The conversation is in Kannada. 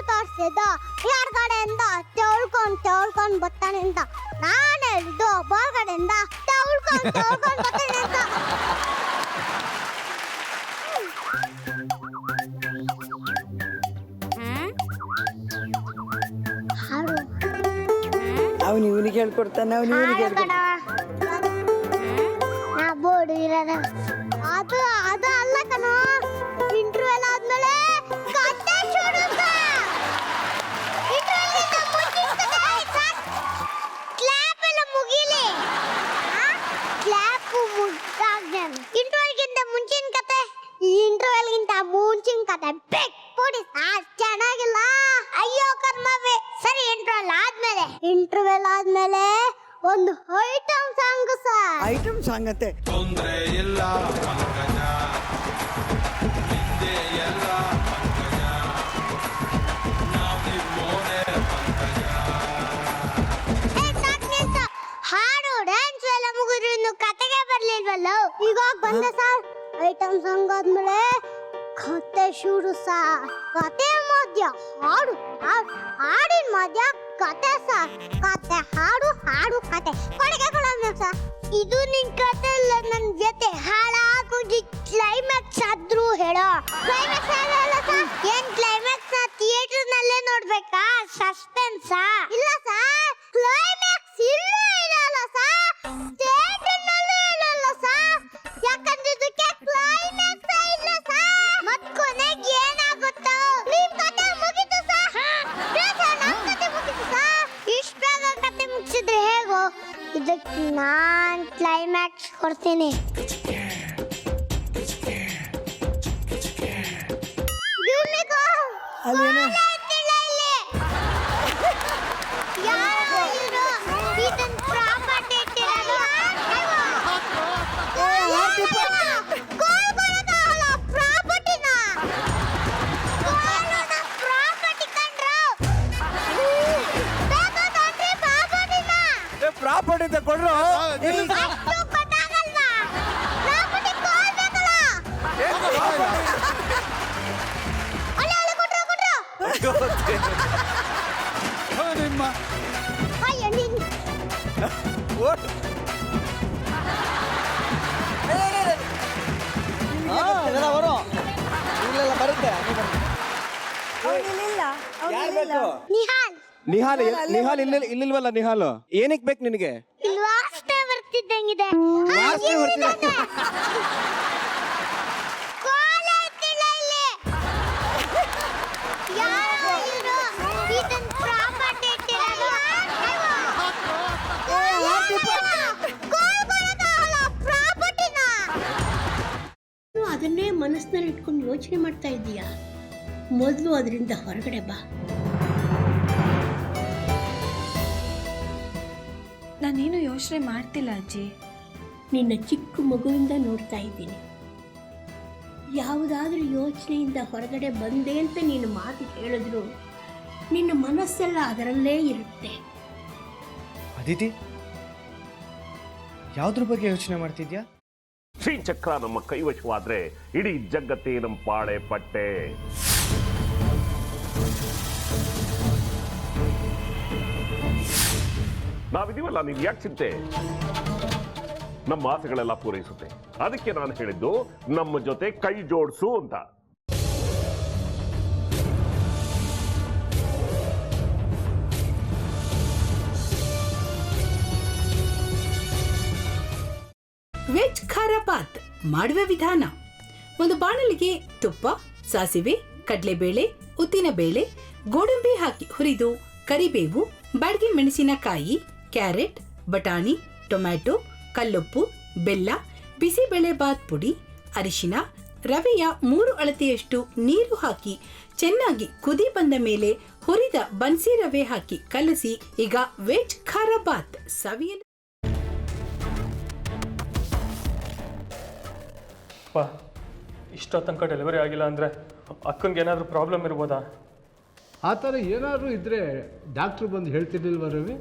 ತೋರಿಸಿದ್ದ ಯಾರ್ಗಡೆಯಿಂದ ತೆಳ್ಕೊಂಡ್ ಬರ್ತಾನೆ ಅಂತ. ನಾನು ಹೇಳಿದ್ದು ಬಾಲ್ಗಡೆಯಿಂದ ತೆಳ್ಕೊಂಡ್ ಬರ್ತಾನೆ ಅಂತ. ಅವನು ಇವನಿಗೆ ಹೇಳ್ಕೊಡ್ತಾನೆ, ಅವನು ಇವನಿಗೆ ಹೇಳ್ಕೊಡ್ತಾನೆ. ನಾ ಬೋರ್ಡ್ ಇರೋದ ಅದು ಅದು ಅಲ್ಲ ಕಣೋ. ಇಂಟರ್ವ್ಯೂಲ್ ಆದ್ಮೇಲೆ ಕತೆ ಶುರು ಕ್ಲಾಪ್ ಎಲ್ಲ ಮುಗಿಲಿ. ಕ್ಲಾಪ್ ಮುಗ್ದಾದ್ಮೇಲೆ ಇಂಟರ್ವ್ಯೂಲ್ಗಿಂತ ಮುಂಚಿನ ಕತೆ, ಇಂಟರ್ವ್ಯೂಲ್ಗಿಂತ ಮುಂಚಿನ ಕತೆ ಬೆಕ್ ಪುಡಿ ಚೆನ್ನಾಗಿಲ್ಲ. ಅಯ್ಯೋ ಕರ್ಮವೇ. ಸರಿ, ಇಂಟರ್ವ್ಯೂಲ್ ಆದ್ಮೇಲೆ ಒಂದು item song sir. Item song ಅಂತೆ. ತೊಂದ್ರೆ ಇಲ್ಲ ಪಂಕಜ, ನಿಂದೆ ಎಲ್ಲ ಪಂಕಜ, ನಾವು ನಿಮ್ಮೋನೆ ಪಂಕಜ. ಹಾಡು ಡ್ಯಾನ್ಸ್ ಎಲ್ಲ ಮುಗಿದ್ರು ಇನ್ನು ಕತೆಗೆ ಬರ್ಲಿಲ್ವಲ್ಲ. ಈಗ ಬಂದೆ ಸರ್. ಐಟಮ್ ಸಾಂಗ್ ಆದ್ಮೇಲೆ ಕತೆ ಶುರು ಸರ್. ಕತೆ ಮಧ್ಯ ಹಾಡು, ಹಾಡಿನ ಮಧ್ಯ ಕತೆ ಸರ್. ಕತೆ ಹಾಡು, ಹಾಡು ಕತೆ ಕೊಡುಗೆ ಕೊಡೋಣ ಸರ್. ಇದು ನಿನ್ ಕತೆ ಇಲ್ಲ, ನನ್ ಜೊತೆ ಹಾಳಾಗು. ಕ್ಲೈಮ್ಯಾಕ್ಸ್ ಆದ್ರೂ ಹೇಳೋ. ಕ್ಲೈಮ್ಯಾಕ್ಸ್ ಅಲ್ಲ ಸರ್. ಏನ್ ಕ್ಲೈಮ್ಯಾಕ್ಸ್ ಥಿಯೇಟರ್ ನಲ್ಲೇ ನೋಡ್ಬೇಕಾ? ಸಸ್ಪೆನ್ಸ್ ಇಲ್ಲ ಸರ್. ಕ್ಲೈಮ್ಯಾಕ್ಸ್ ಇರಲ್ಲ ಸರ್, ಥಿಯೇಟರ್ ನಲ್ಲೇ ಇರಲ್ಲ ಸರ್. ಯಾಕಂದ್ರೆ ಇದಕ್ಕೆ ಕ್ಲೈಮ್ಯಾಕ್ಸ್ ಇಲ್ಲ ಸರ್. ಮತ್ ಕೊನೆಗೆ ಏನಾಗುತ್ತೋ ನಿಮ್ ಕತೆ ಮುಗಿತು ಸರ್. ನಮ್ ಕತೆ ಮುಗಿತು ಸರ್. ಇಷ್ಟ ಬೇಗ ಕತೆ ಮುಗಿಸಿದ್ರೆ ಹೇಗೋ? ಇದಕ್ಕೆ ನಾನ್ ಕ್ಲೈಮ್ಯಾಕ್ಸ್ ಕೊಡ್ತೀನಿ. ಅಲ್ಲೇನೋ ಪ್ರಾಪರ್ಟಿ ತಗೊಂಡ್ರು. ನಿಮ್ಮ ಬರುತ್ತೆ. ನಿಹಾಲ್ ನಿಹಾಲ್ ಇಲ್ಲಿಲ್ವಲ್ಲ. ನಿಹಾಲ್ ಏನಕ್ಕೆ ಬೇಕು ನಿನಗೆ? ವಾಸನೆ ಬರ್ತಿದ್ದಂಗಿದೆ. ವಾಸನೆ ಬರ್ತಿದೆ. ಅದನ್ನೇ ಮನಸ್ಸಿನಲ್ಲಿ ಇಟ್ಕೊಂಡು ಯೋಚನೆ ಮಾಡ್ತಾ ಇದ್ದೀಯಾ? ಮೊದಲು ಅದರಿಂದ ಹೊರಗಡೆ ಬಾ. ನಾನೇನು ಯೋಚನೆ ಮಾಡ್ತಿಲ್ಲ ಅಜ್ಜಿ. ನಿನ್ನ ಚಿಕ್ಕ ಮಗುವಿಂದ ನೋಡ್ತಾ ಇದ್ದೀನಿ. ಯಾವುದಾದ್ರೂ ಯೋಚನೆಯಿಂದ ಹೊರಗಡೆ ಬಂದೆ ಅಂತ ನೀನು ಮಾತು ಹೇಳಿದ್ರು ನಿನ್ನ ಮನಸ್ಸೆಲ್ಲ ಅದರಲ್ಲೇ ಇರುತ್ತೆ. ಅದಿತಿ, ಯಾವ್ದ್ರ ಬಗ್ಗೆ ಯೋಚನೆ ಮಾಡ್ತಿದ್ಯಾ? ಶ್ರೀಚಕ್ರ ನಮ್ಮ ಕೈವಶವಾದ್ರೆ ಇಡೀ ಜಗತ್ತೇ ನಮ್ಮ ಪಾಳೆ ಪಟ್ಟೆ. ನಾವಿದೀವಲ್ಲ, ನೀನ್ ಯಾಕೆ ಚಿಂತೆ? ನಮ್ಮ ಆಸೆಗಳೆಲ್ಲ ಪೂರೈಸುತ್ತೆ. ಅದಕ್ಕೆ ನಾನು ಹೇಳಿದ್ದು ನಮ್ಮ ಜೊತೆ ಕೈ ಜೋಡಿಸು ಅಂತ. ವೆಜ್ ಖಾರ ಬಾತ್ ಮಾಡುವ ವಿಧಾನ: ಒಂದು ಬಾಣಲಿಗೆ ತುಪ್ಪ, ಸಾಸಿವೆ, ಕಡಲೆಬೇಳೆ, ಉದ್ದಿನಬೇಳೆ, ಗೋಡಂಬಿ ಹಾಕಿ ಹುರಿದು ಕರಿಬೇವು, ಬಾಡಿಗೆ ಮೆಣಸಿನಕಾಯಿ, ಕ್ಯಾರೆಟ್, ಬಟಾಣಿ, ಟೊಮ್ಯಾಟೊ, ಕಲ್ಲುಪ್ಪು, ಬೆಲ್ಲ, ಬಿಸಿಬೇಳೆ ಬಾತ್ ಪುಡಿ, ಅರಿಶಿನ, ರವೆಯ 3 ಅಳತೆಯಷ್ಟು ನೀರು ಹಾಕಿ ಚೆನ್ನಾಗಿ ಕುದಿ ಬಂದ ಮೇಲೆ ಹುರಿದ ಬನ್ಸಿ ರವೆ ಹಾಕಿ ಕಲಸಿ. ಈಗ ವೆಜ್ ಖಾರ ಬಾತ್ ಸವಿಯಲು. ಇಷ್ಟೋ ತನಕ ಡೆಲಿವರಿ ಆಗಿಲ್ಲ ಅಂದರೆ ಅಕ್ಕಂಗೆ ಏನಾದರೂ ಪ್ರಾಬ್ಲಮ್ ಇರ್ಬೋದಾ? ಆ ಥರ ಏನಾದರೂ ಇದ್ದರೆ ಡಾಕ್ಟ್ರು ಬಂದು ಹೇಳ್ತಿರ್ಲಿಲ್ವ ರವಿ?